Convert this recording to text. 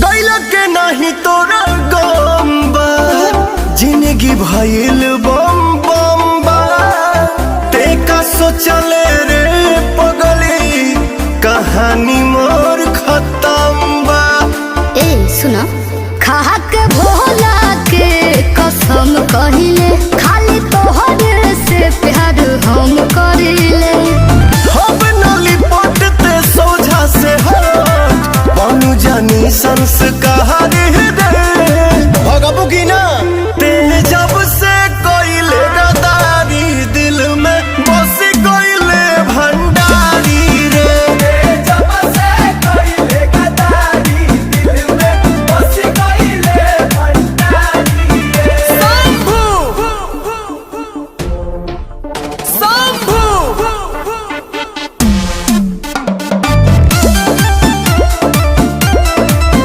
गैला के नहीं तोरा गम्बा जिंदगी भइल बम बम्बा ते का सोचले रे पगली कहानी मोर खत्म बा। ए सुना खा के भोला के कसम कहिले खाली तोहरे से प्यार हम करिले। हम नली पटते सोझा से हट बनू जानी संस्कार दे